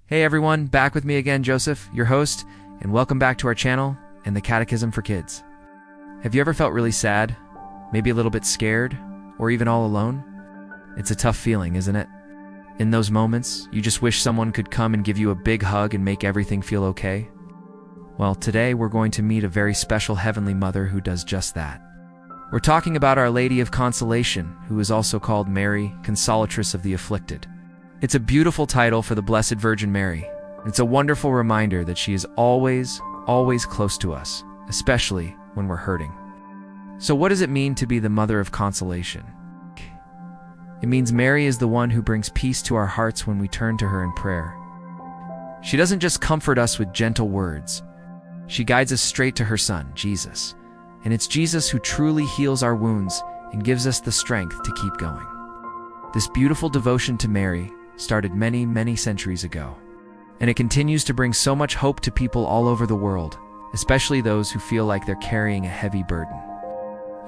Hey everyone, back with me again, Joseph, your host, and welcome back to our channel and the Catechism for Kids. Have you ever felt really sad, maybe a little bit scared, or even all alone? It's a tough feeling, isn't it? In those moments, you just wish someone could come and give you a big hug and make everything feel okay. Well, today we're going to meet a very special Heavenly Mother who does just that. We're talking about Our Lady of Consolation, who is also called Mary, Consolatress of the Afflicted. It's a beautiful title for the Blessed Virgin Mary. It's a wonderful reminder that she is always close to us, especially when we're hurting. So what does it mean to be the Mother of Consolation? It means Mary is the one who brings peace to our hearts when we turn to her in prayer. She doesn't just comfort us with gentle words. She guides us straight to her Son, Jesus. And it's Jesus who truly heals our wounds and gives us the strength to keep going. This beautiful devotion to Mary started many centuries ago, and it continues to bring so much hope to people all over the world, especially those who feel like they're carrying a heavy burden.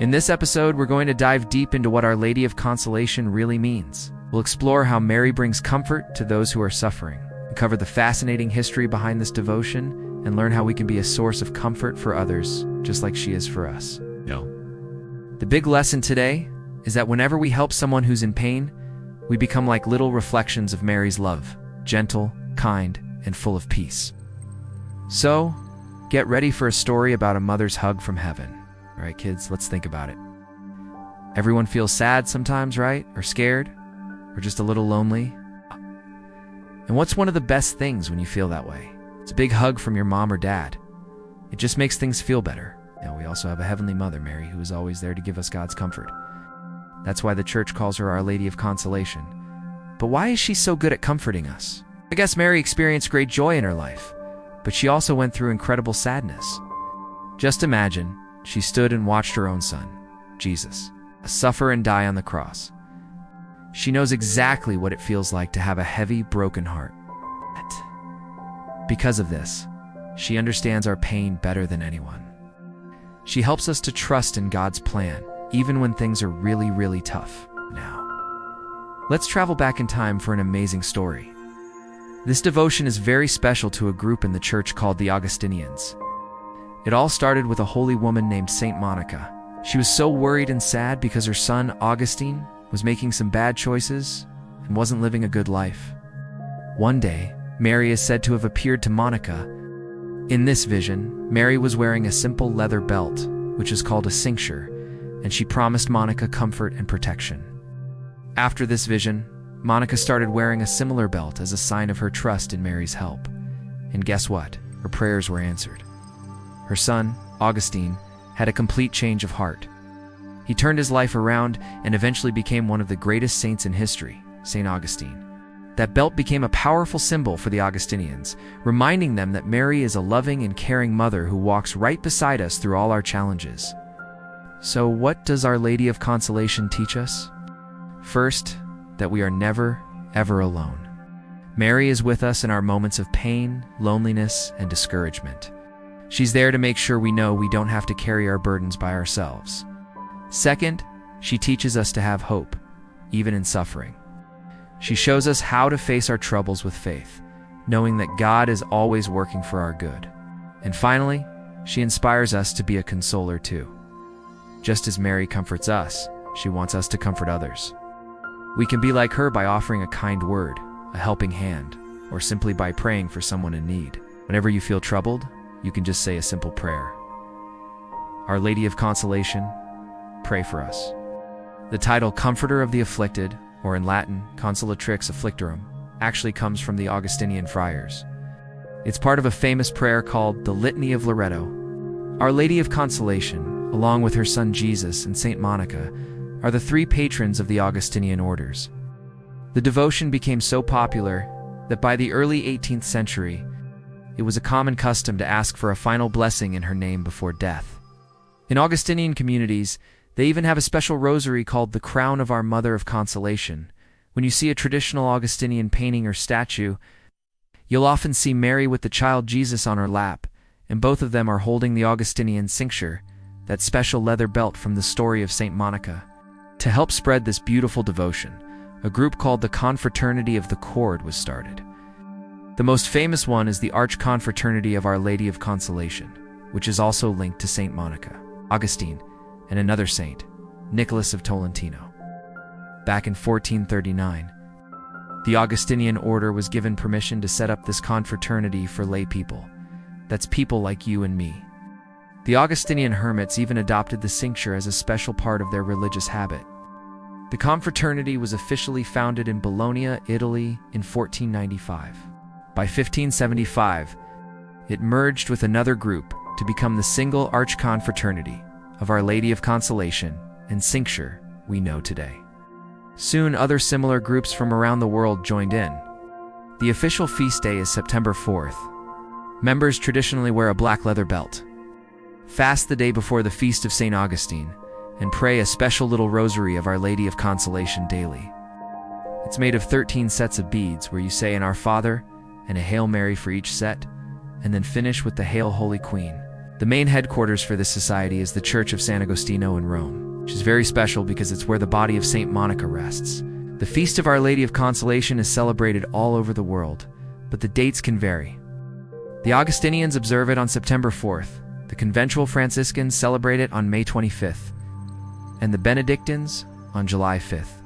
In this episode, we're going to dive deep into what Our Lady of Consolation really means. We'll explore how Mary brings comfort to those who are suffering, and cover the fascinating history behind this devotion, and learn how we can be a source of comfort for others, just like she is for us. The big lesson today is that whenever we help someone who's in pain, we become like little reflections of Mary's love, gentle, kind, and full of peace. So, get ready for a story about a mother's hug from heaven. All right, kids, let's think about it. Everyone feels sad sometimes, right? Or scared? Or just a little lonely? And what's one of the best things when you feel that way? It's a big hug from your mom or dad. It just makes things feel better. Now, we also have a Heavenly Mother, Mary, who is always there to give us God's comfort. That's why the Church calls her Our Lady of Consolation. But why is she so good at comforting us? I guess Mary experienced great joy in her life, but she also went through incredible sadness. Just imagine, she stood and watched her own Son, Jesus, suffer and die on the cross. She knows exactly what it feels like to have a heavy, broken heart. Because of this, she understands our pain better than anyone. She helps us to trust in God's plan, even when things are really tough. Now, let's travel back in time for an amazing story. This devotion is very special to a group in the Church called the Augustinians. It all started with a holy woman named Saint Monica. She was so worried and sad because her son, Augustine, was making some bad choices and wasn't living a good life. One day, Mary is said to have appeared to Monica. In this vision, Mary was wearing a simple leather belt, which is called a cincture, and she promised Monica comfort and protection. After this vision, Monica started wearing a similar belt as a sign of her trust in Mary's help. And guess what? Her prayers were answered. Her son, Augustine, had a complete change of heart. He turned his life around and eventually became one of the greatest saints in history, St. Augustine. That belt became a powerful symbol for the Augustinians, reminding them that Mary is a loving and caring mother who walks right beside us through all our challenges. So what does Our Lady of Consolation teach us? First, that we are never, ever alone. Mary is with us in our moments of pain, loneliness, and discouragement. She's there to make sure we know we don't have to carry our burdens by ourselves. Second, she teaches us to have hope, even in suffering. She shows us how to face our troubles with faith, knowing that God is always working for our good. And finally, she inspires us to be a consoler too. Just as Mary comforts us, she wants us to comfort others. We can be like her by offering a kind word, a helping hand, or simply by praying for someone in need. Whenever you feel troubled, you can just say a simple prayer. Our Lady of Consolation, pray for us. The title Comforter of the Afflicted, or in Latin, Consolatrix Afflictorum, actually comes from the Augustinian friars. It's part of a famous prayer called the Litany of Loreto. Our Lady of Consolation, along with her son Jesus and Saint Monica, are the three patrons of the Augustinian orders. The devotion became so popular that by the early 18th century, it was a common custom to ask for a final blessing in her name before death. In Augustinian communities, they even have a special rosary called the Crown of Our Mother of Consolation. When you see a traditional Augustinian painting or statue, you'll often see Mary with the child Jesus on her lap, and both of them are holding the Augustinian cincture, that special leather belt from the story of Saint Monica. To help spread this beautiful devotion, a group called the Confraternity of the Cord was started. The most famous one is the Archconfraternity of Our Lady of Consolation, which is also linked to Saint Monica, Augustine, and another saint, Nicholas of Tolentino. Back in 1439, the Augustinian order was given permission to set up this confraternity for lay people. That's people like you and me. The Augustinian hermits even adopted the cincture as a special part of their religious habit. The confraternity was officially founded in Bologna, Italy in 1495. By 1575, it merged with another group to become the single archconfraternity of Our Lady of Consolation and cincture we know today. Soon, other similar groups from around the world joined in. The official feast day is September 4th. Members traditionally wear a black leather belt, fast the day before the feast of St. Augustine, and pray a special little rosary of Our Lady of Consolation daily. It's made of 13 sets of beads where you say an Our Father and a Hail Mary for each set, and then finish with the Hail Holy Queen. The main headquarters for this society is the Church of San Agostino in Rome, which is very special because it's where the body of Saint Monica rests. The Feast of Our Lady of Consolation is celebrated all over the world, but the dates can vary. The Augustinians observe it on September 4th, the conventual Franciscans celebrate it on May 25th, and the Benedictines on July 5th.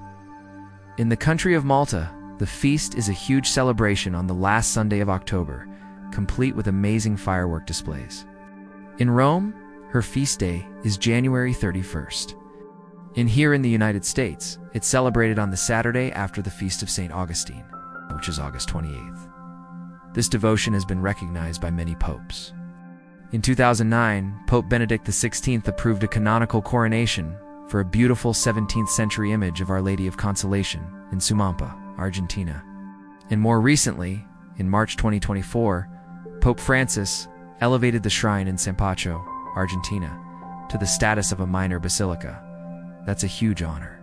In the country of Malta, the feast is a huge celebration on the last Sunday of October, complete with amazing firework displays. In Rome, her feast day is January 31st. Here in the United States, it's celebrated on the Saturday after the Feast of St. Augustine, which is August 28th. This devotion has been recognized by many popes. In 2009, Pope Benedict XVI approved a canonical coronation for a beautiful 17th century image of Our Lady of Consolation in Sumampa, Argentina. And more recently, in March 2024, Pope Francis elevated the shrine in Sampacho, Argentina, to the status of a minor basilica. That's a huge honor.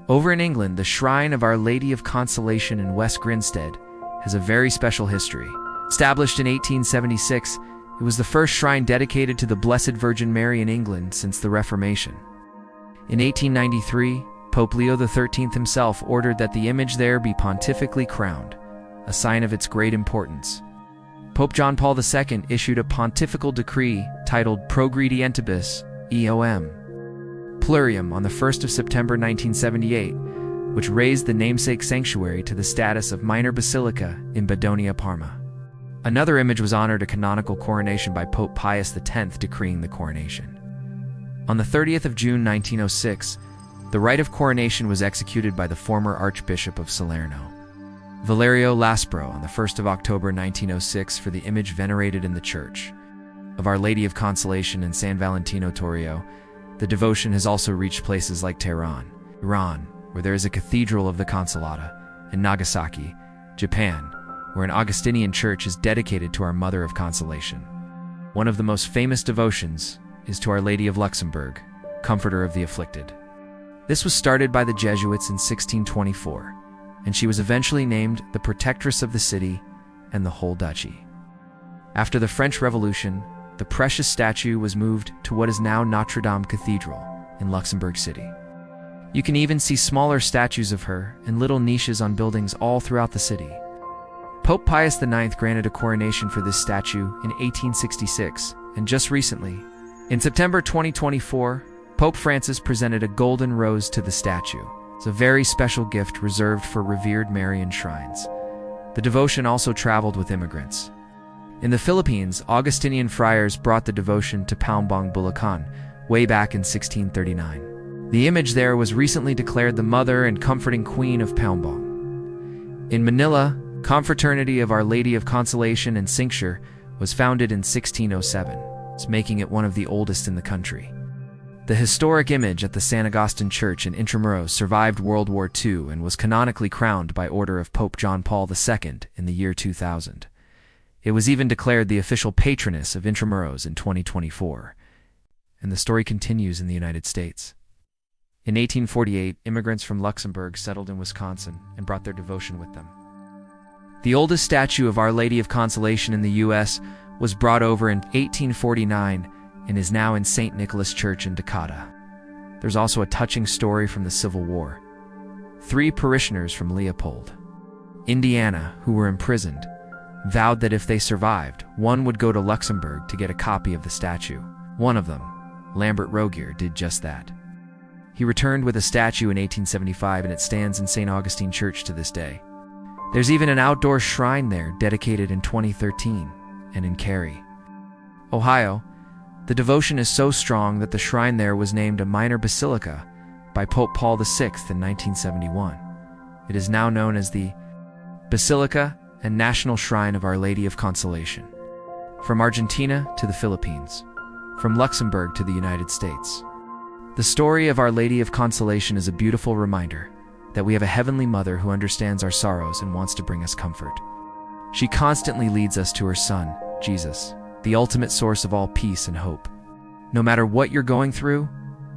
Over in England, the Shrine of Our Lady of Consolation in West Grinstead has a very special history. Established in 1876, it was the first shrine dedicated to the Blessed Virgin Mary in England since the Reformation. In 1893, Pope Leo XIII himself ordered that the image there be pontifically crowned, a sign of its great importance. Pope John Paul II issued a pontifical decree titled Progredientibus Eom Plurium on the 1st of September 1978, which raised the namesake sanctuary to the status of minor basilica in Badonia, Parma. Another image was honored a canonical coronation by Pope Pius X decreeing the coronation. On the 30th of June 1906, the rite of coronation was executed by the former Archbishop of Salerno, Valerio Laspro, on the 1st of October 1906 for the image venerated in the Church of Our Lady of Consolation in San Valentino Torrio. The devotion has also reached places like Tehran, Iran, where there is a Cathedral of the Consolata, and Nagasaki, Japan, where an Augustinian church is dedicated to our Mother of Consolation. One of the most famous devotions is to Our Lady of Luxembourg, Comforter of the Afflicted. This was started by the Jesuits in 1624, and she was eventually named the protectress of the city and the whole duchy. After the French Revolution, the precious statue was moved to what is now Notre Dame Cathedral in Luxembourg City. You can even see smaller statues of her in little niches on buildings all throughout the city. Pope Pius IX granted a coronation for this statue in 1866, and just recently, in September 2024, Pope Francis presented a golden rose to the statue. It's a very special gift reserved for revered Marian shrines. The devotion also traveled with immigrants. In the Philippines, Augustinian friars brought the devotion to Palmbang, Bulacan, way back in 1639. The image there was recently declared the Mother and Comforting Queen of Palmbang. In Manila, Confraternity of Our Lady of Consolation and Cincture was founded in 1607, making it one of the oldest in the country. The historic image at the San Agustin Church in Intramuros survived World War II and was canonically crowned by order of Pope John Paul II in the year 2000. It was even declared the official patroness of Intramuros in 2024. And the story continues in the United States. In 1848, immigrants from Luxembourg settled in Wisconsin and brought their devotion with them. The oldest statue of Our Lady of Consolation in the U.S. was brought over in 1849 and is now in St. Nicholas Church in Decatur. There's also a touching story from the Civil War. 3 parishioners from Leopold, Indiana, who were imprisoned, vowed that if they survived, one would go to Luxembourg to get a copy of the statue. One of them, Lambert Rogier, did just that. He returned with a statue in 1875, and it stands in St. Augustine Church to this day. There's even an outdoor shrine there dedicated in 2013, and in Cary, Ohio. The devotion is so strong that the shrine there was named a minor basilica by Pope Paul VI in 1971. It is now known as the Basilica and National Shrine of Our Lady of Consolation. From Argentina to the Philippines, from Luxembourg to the United States. The story of Our Lady of Consolation is a beautiful reminder that we have a Heavenly Mother who understands our sorrows and wants to bring us comfort. She constantly leads us to her Son, Jesus, the ultimate source of all peace and hope. No matter what you're going through,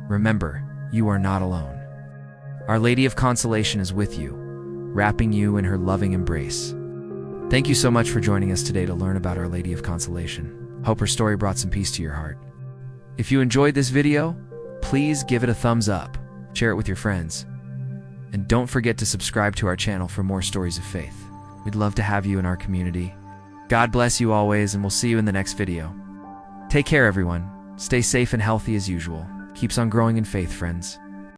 remember, you are not alone. Our Lady of Consolation is with you, wrapping you in her loving embrace. Thank you so much for joining us today to learn about Our Lady of Consolation. Hope her story brought some peace to your heart. If you enjoyed this video, please give it a thumbs up, share it with your friends, and don't forget to subscribe to our channel for more stories of faith. We'd love to have you in our community. God bless you always, and we'll see you in the next video. Take care, everyone. Stay safe and healthy as usual. Keeps on growing in faith, friends.